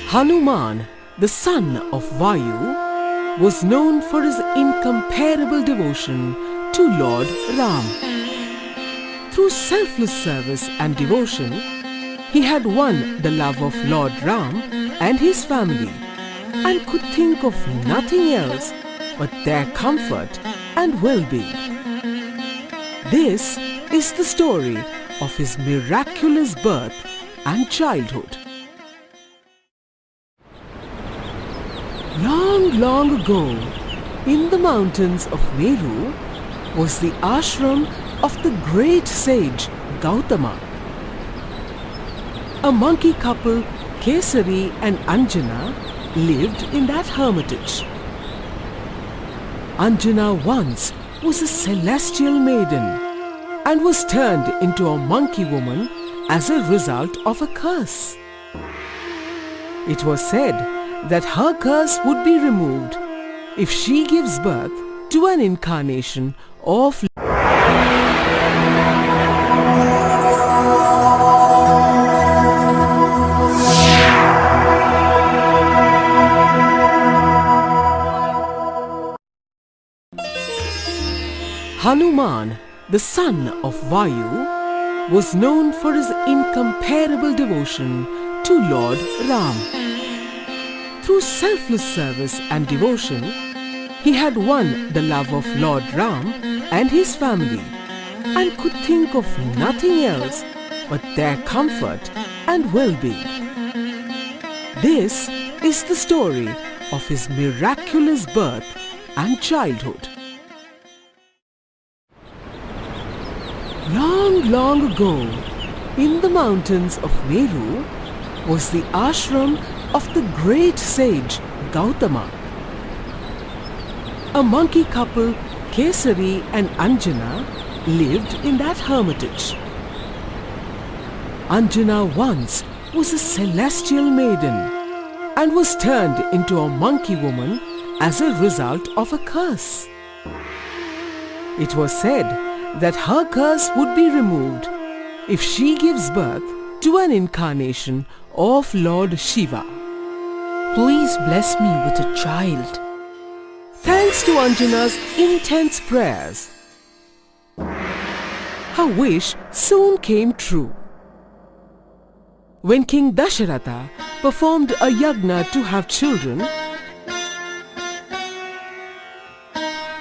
Hanuman, the son of Vayu, was known for his incomparable devotion to Lord Ram. Through selfless service and devotion, he had won the love of Lord Ram and his family and could think of nothing else but their comfort and well-being. This is the story of his miraculous birth and childhood. Long, long ago, in the mountains of Meru, was the ashram of the great sage Gautama. A monkey couple, Kesari and Anjana, lived in that hermitage. Anjana once was a celestial maiden and was turned into a monkey woman as a result of a curse. It was said that her curse would be removed if she gives birth to an incarnation of Hanuman, the son of Vayu, was known for his incomparable devotion to Lord Ram. Through selfless service and devotion, he had won the love of Lord Ram and his family and could think of nothing else but their comfort and well-being. This is the story of his miraculous birth and childhood. Long, long ago, in the mountains of Meru, was the ashram of the great sage Gautama. A monkey couple, Kesari and Anjana, lived in that hermitage. Anjana once was a celestial maiden and was turned into a monkey woman as a result of a curse. It was said that her curse would be removed if she gives birth to an incarnation of Lord Shiva. Please bless me with a child. Thanks to Anjana's intense prayers, her wish soon came true. When King Dasharatha performed a yagna to have children,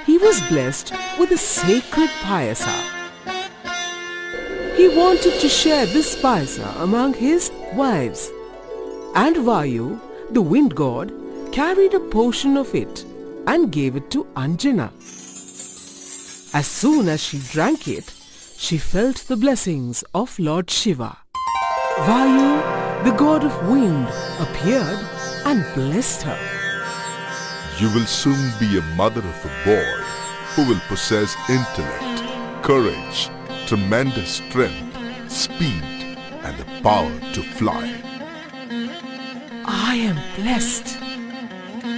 he was blessed with a sacred payasa. He wanted to share this payasa among his wives, and Vayu, the wind god, carried a portion of it and gave it to Anjana. As soon as she drank it, she felt the blessings of Lord Shiva. Vayu, the god of wind, appeared and blessed her. You will soon be a mother of a boy who will possess intellect, courage, tremendous strength, speed, and the power to fly. I am blessed.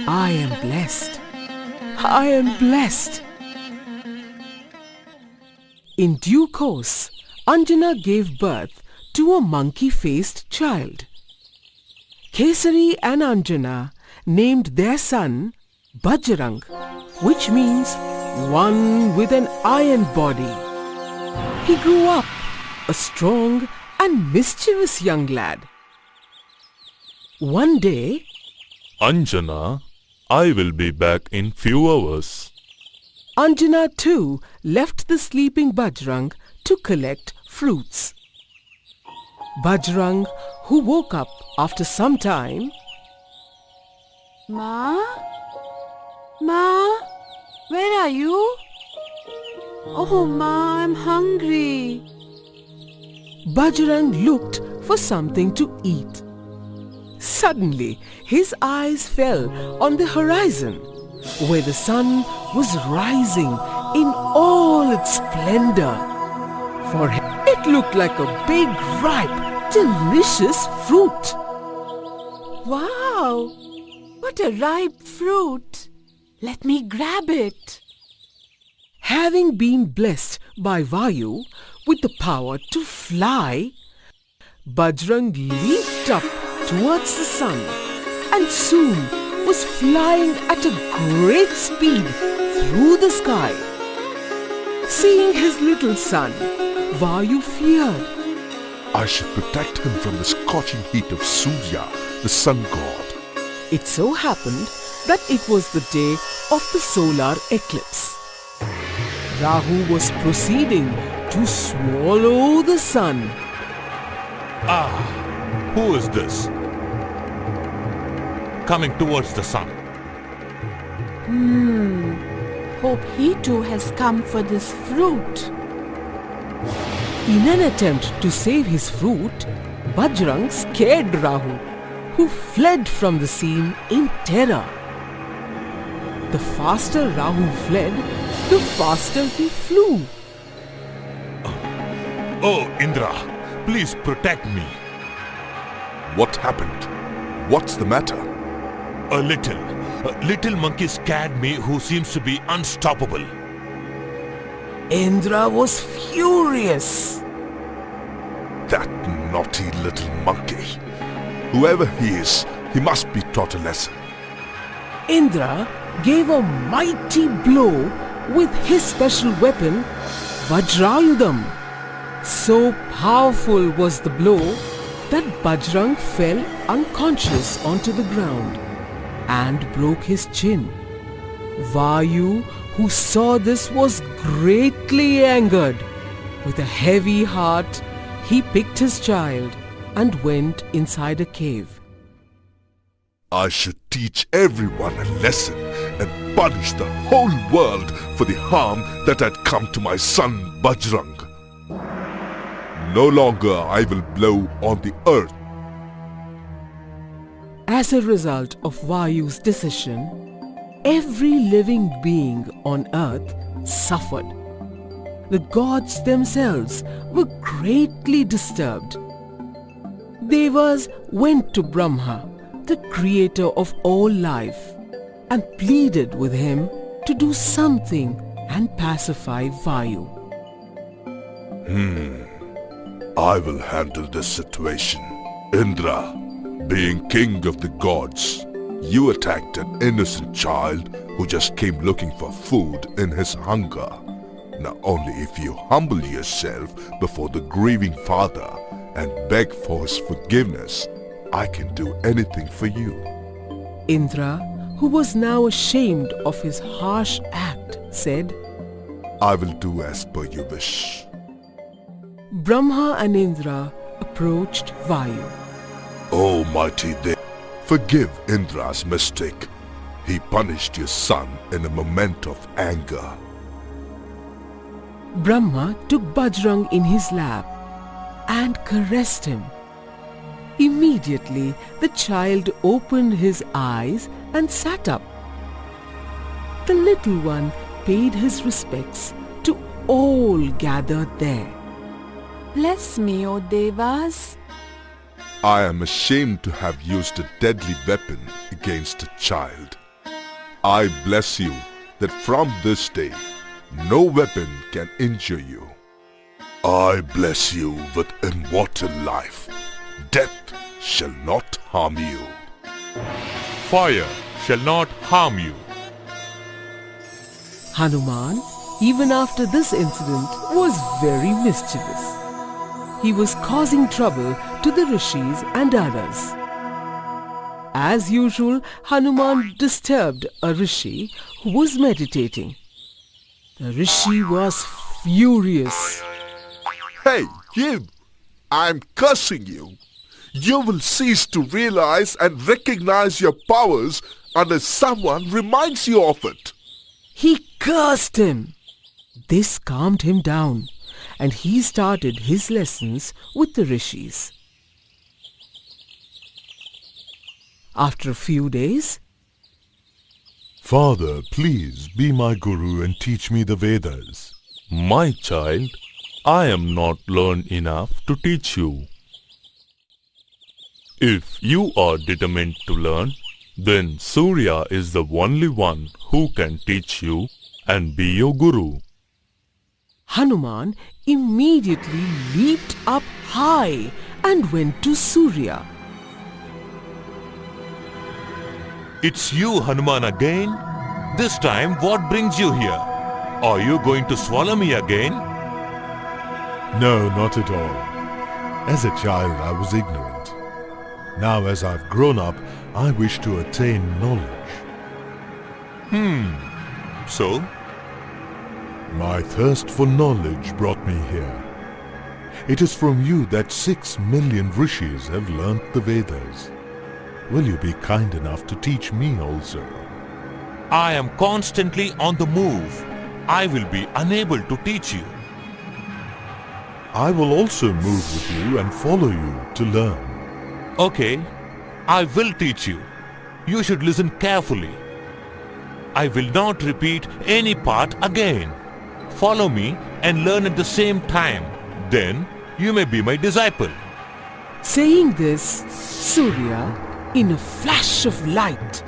I am blessed. I am blessed. In due course, Anjana gave birth to a monkey-faced child. Kesari and Anjana named their son Bajrang, which means one with an iron body. He grew up a strong and mischievous young lad. One day, Anjana, I will be back in few hours. Anjana too left the sleeping Bajrang to collect fruits. Bajrang, who woke up after some time, Ma? Ma? Where are you? Oh, Ma, I'm hungry. Bajrang looked for something to eat. Suddenly, his eyes fell on the horizon, where the sun was rising in all its splendor. For him, it looked like a big, ripe, delicious fruit. Wow! What a ripe fruit! Let me grab it. Having been blessed by Vayu with the power to fly, Bajrang leaped up towards the sun and soon was flying at a great speed through the sky. Seeing his little son, Vayu feared. I should protect him from the scorching heat of Surya, the sun god. It so happened that it was the day of the solar eclipse. Rahu was proceeding to swallow the sun. Who is this? Coming towards the sun. Hope he too has come for this fruit. In an attempt to save his fruit, Bajrang scared Rahu, who fled from the scene in terror. The faster Rahu fled, the faster he flew. Oh, Indra, please protect me. What happened? What's the matter? A little monkey scared me who seems to be unstoppable. Indra was furious. That naughty little monkey. Whoever he is, he must be taught a lesson. Indra gave a mighty blow with his special weapon, Vajrayudham. So powerful was the blow that Bajrang fell unconscious onto the ground and broke his chin. Vayu, who saw this, was greatly angered. With a heavy heart, he picked his child and went inside a cave. I should teach everyone a lesson and punish the whole world for the harm that had come to my son Bajrang. No longer I will blow on the earth. As a result of Vayu's decision, every living being on earth suffered. The gods themselves were greatly disturbed. Devas went to Brahma, the creator of all life, and pleaded with him to do something and pacify Vayu. I will handle this situation. Indra, being king of the gods, you attacked an innocent child who just came looking for food in his hunger. Now only if you humble yourself before the grieving father and beg for his forgiveness, I can do anything for you. Indra, who was now ashamed of his harsh act, said, I will do as per your wish. Brahma and Indra approached Vayu. O mighty Dev, forgive Indra's mistake. He punished your son in a moment of anger. Brahma took Bajrang in his lap and caressed him. Immediately, the child opened his eyes and sat up. The little one paid his respects to all gathered there. Bless me, O Devas. I am ashamed to have used a deadly weapon against a child. I bless you that from this day, no weapon can injure you. I bless you with immortal life. Death shall not harm you. Fire shall not harm you. Hanuman, even after this incident, was very mischievous. He was causing trouble to the rishis and others. As usual, Hanuman disturbed a rishi who was meditating. The rishi was furious. Hey, you! I'm cursing you. You will cease to realize and recognize your powers unless someone reminds you of it. He cursed him. This calmed him down, and he started his lessons with the rishis. After a few days, Father, please be my guru and teach me the Vedas. My child, I am not learned enough to teach you. If you are determined to learn, then Surya is the only one who can teach you and be your guru. Hanuman immediately leaped up high and went to Surya. It's you, Hanuman, again? This time, what brings you here? Are you going to swallow me again? No, not at all. As a child, I was ignorant. Now, as I've grown up, I wish to attain knowledge. So? My thirst for knowledge brought me here. It is from you that 6 million rishis have learnt the Vedas. Will you be kind enough to teach me also? I am constantly on the move. I will be unable to teach you. I will also move with you and follow you to learn. Okay, I will teach you. You should listen carefully. I will not repeat any part again. Follow me and learn at the same time. Then you may be my disciple. Saying this, Surya, in a flash of light,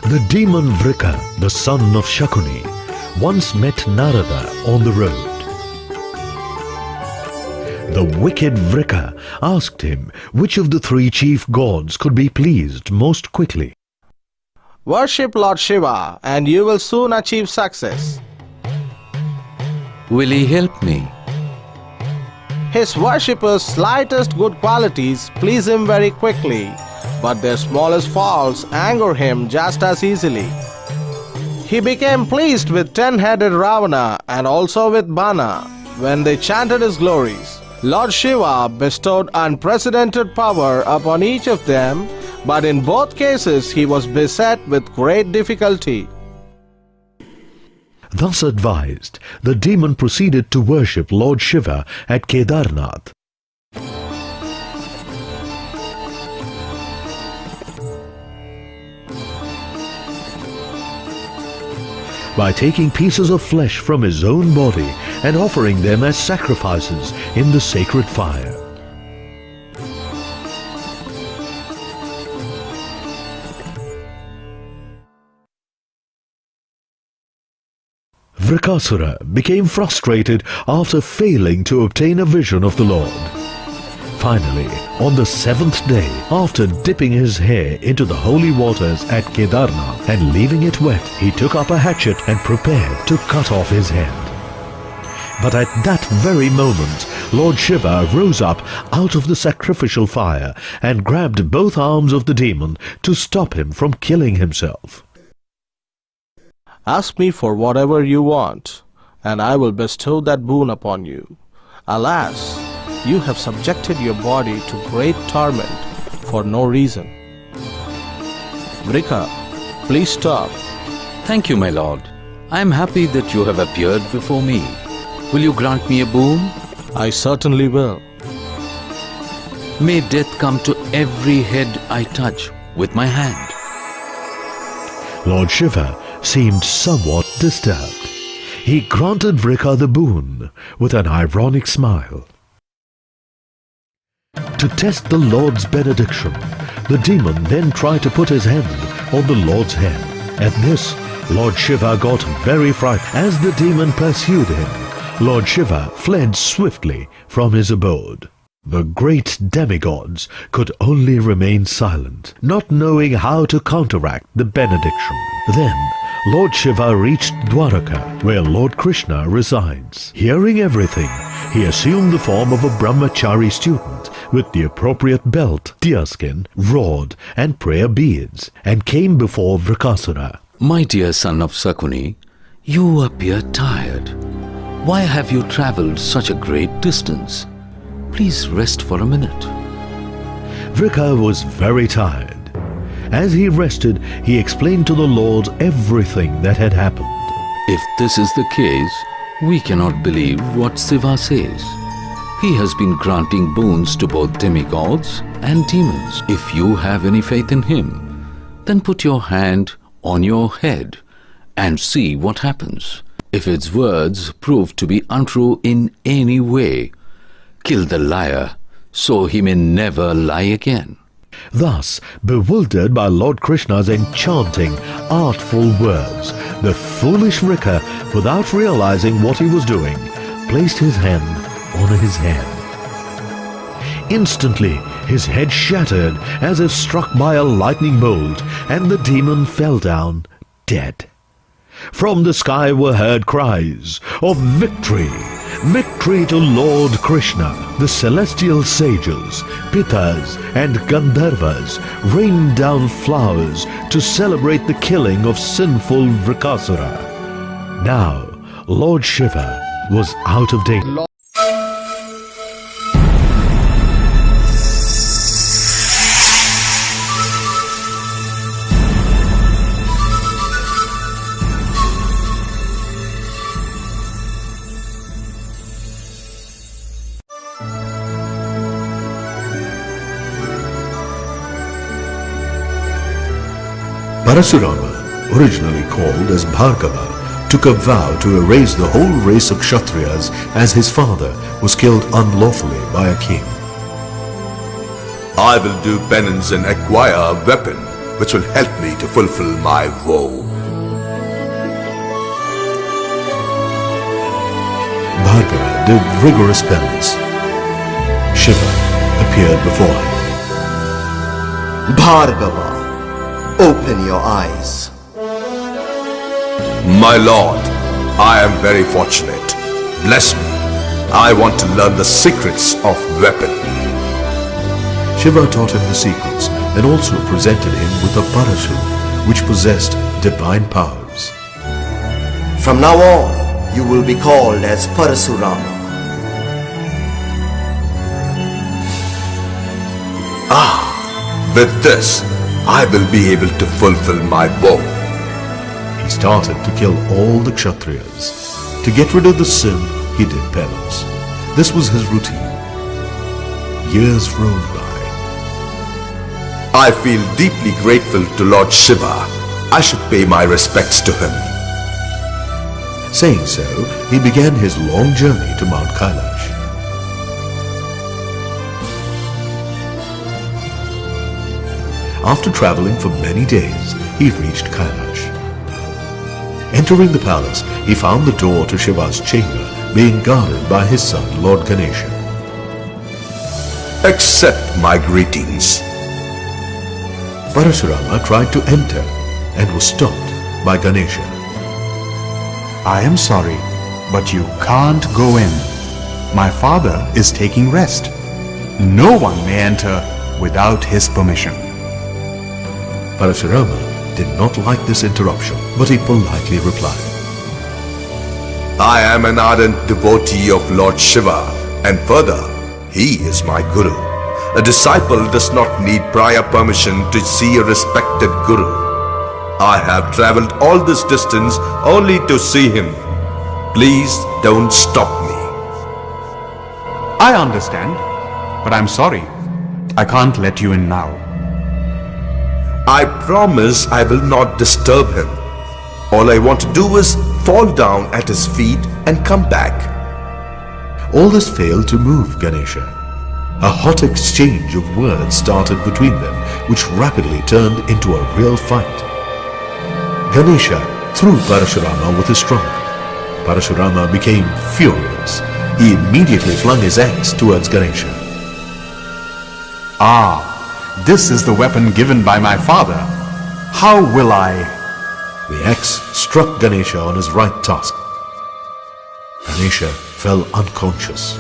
The demon Vrika, the son of Shakuni, once met Narada on the road. The wicked Vrika asked him which of the 3 chief gods could be pleased most quickly. Worship Lord Shiva and you will soon achieve success. Will he help me? His worshippers' slightest good qualities please him very quickly, but their smallest faults anger him just as easily. He became pleased with 10-headed Ravana and also with Bana when they chanted his glories. Lord Shiva bestowed unprecedented power upon each of them, but in both cases he was beset with great difficulty. Thus advised, the demon proceeded to worship Lord Shiva at Kedarnath. By taking pieces of flesh from his own body and offering them as sacrifices in the sacred fire. Vrikasura became frustrated after failing to obtain a vision of the Lord. Finally, on the 7th day, after dipping his hair into the holy waters at Kedarnath and leaving it wet, he took up a hatchet and prepared to cut off his head. But at that very moment, Lord Shiva rose up out of the sacrificial fire and grabbed both arms of the demon to stop him from killing himself. Ask me for whatever you want, and I will bestow that boon upon you. Alas, you have subjected your body to great torment for no reason. Vrika, please stop. Thank you, my lord. I am happy that you have appeared before me. Will you grant me a boon? I certainly will. May death come to every head I touch with my hand. Lord Shiva seemed somewhat disturbed. He granted Vrika the boon with an ironic smile. To test the Lord's benediction, the demon then tried to put his hand on the Lord's head. At this, Lord Shiva got very frightened. As the demon pursued him, Lord Shiva fled swiftly from his abode. The great demigods could only remain silent, not knowing how to counteract the benediction. Then, Lord Shiva reached Dwaraka, where Lord Krishna resides. Hearing everything, he assumed the form of a brahmachari student with the appropriate belt, deerskin, rod, and prayer beads, and came before Vrikasura. My dear son of Shakuni, you appear tired. Why have you travelled such a great distance? Please rest for a minute. Vrika was very tired. As he rested, he explained to the Lord everything that had happened. If this is the case, we cannot believe what Shiva says. He has been granting boons to both demigods and demons. If you have any faith in him, then put your hand on your head and see what happens. If his words prove to be untrue in any way, kill the liar so he may never lie again. Thus, bewildered by Lord Krishna's enchanting, artful words, the foolish Vrika, without realizing what he was doing, placed his hand on his head. Instantly, his head shattered as if struck by a lightning bolt, and the demon fell down dead. From the sky were heard cries of victory, victory to Lord Krishna. The celestial sages, Pitas and Gandharvas rained down flowers to celebrate the killing of sinful Vrikasura. Now, Lord Shiva was out of danger. Parasurama, originally called as Bhargava, took a vow to erase the whole race of Kshatriyas as his father was killed unlawfully by a king. I will do penance and acquire a weapon which will help me to fulfill my vow. Bhargava did rigorous penance. Shiva appeared before him. Bhargava, open your eyes. My lord, I am very fortunate. Bless me. I want to learn the secrets of weapon. Shiva taught him the secrets and also presented him with a Parasu, which possessed divine powers. From now on, you will be called as Parasurama. With this, I will be able to fulfill my vow. He started to kill all the Kshatriyas. To get rid of the sin, he did penance. This was his routine. Years rolled by. I feel deeply grateful to Lord Shiva. I should pay my respects to him. Saying so, he began his long journey to Mount Kailash. After traveling for many days, he reached Kailash. Entering the palace, he found the door to Shiva's chamber being guarded by his son, Lord Ganesha. Accept my greetings. Parasurama tried to enter and was stopped by Ganesha. I am sorry, but you can't go in. My father is taking rest. No one may enter without his permission. Parasurama did not like this interruption, but he politely replied, I am an ardent devotee of Lord Shiva, and further, he is my guru. A disciple does not need prior permission to see a respected guru. I have traveled all this distance only to see him. Please don't stop me. I understand, but I'm sorry. I can't let you in now. I promise I will not disturb him. All I want to do is fall down at his feet and come back. All this failed to move Ganesha. A hot exchange of words started between them, which rapidly turned into a real fight. Ganesha threw Parasurama with his trunk. Parasurama became furious. He immediately flung his axe towards Ganesha. This is the weapon given by my father. How will I? The axe struck Ganesha on his right tusk. Ganesha fell unconscious.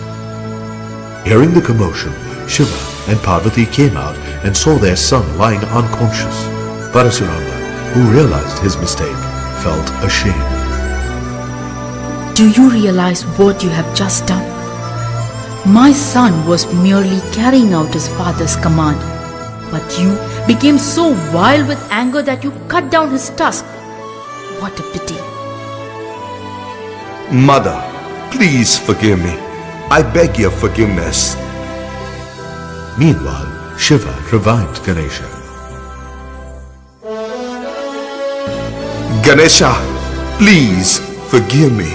Hearing the commotion, Shiva and Parvati came out and saw their son lying unconscious. Parasurama, who realized his mistake, felt ashamed. Do you realize what you have just done? My son was merely carrying out his father's command. But you became so wild with anger that you cut down his tusk. What a pity. Mother, please forgive me. I beg your forgiveness. Meanwhile, Shiva revived Ganesha. Ganesha, please forgive me.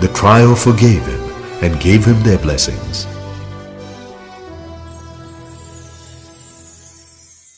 The trio forgave him and gave him their blessings.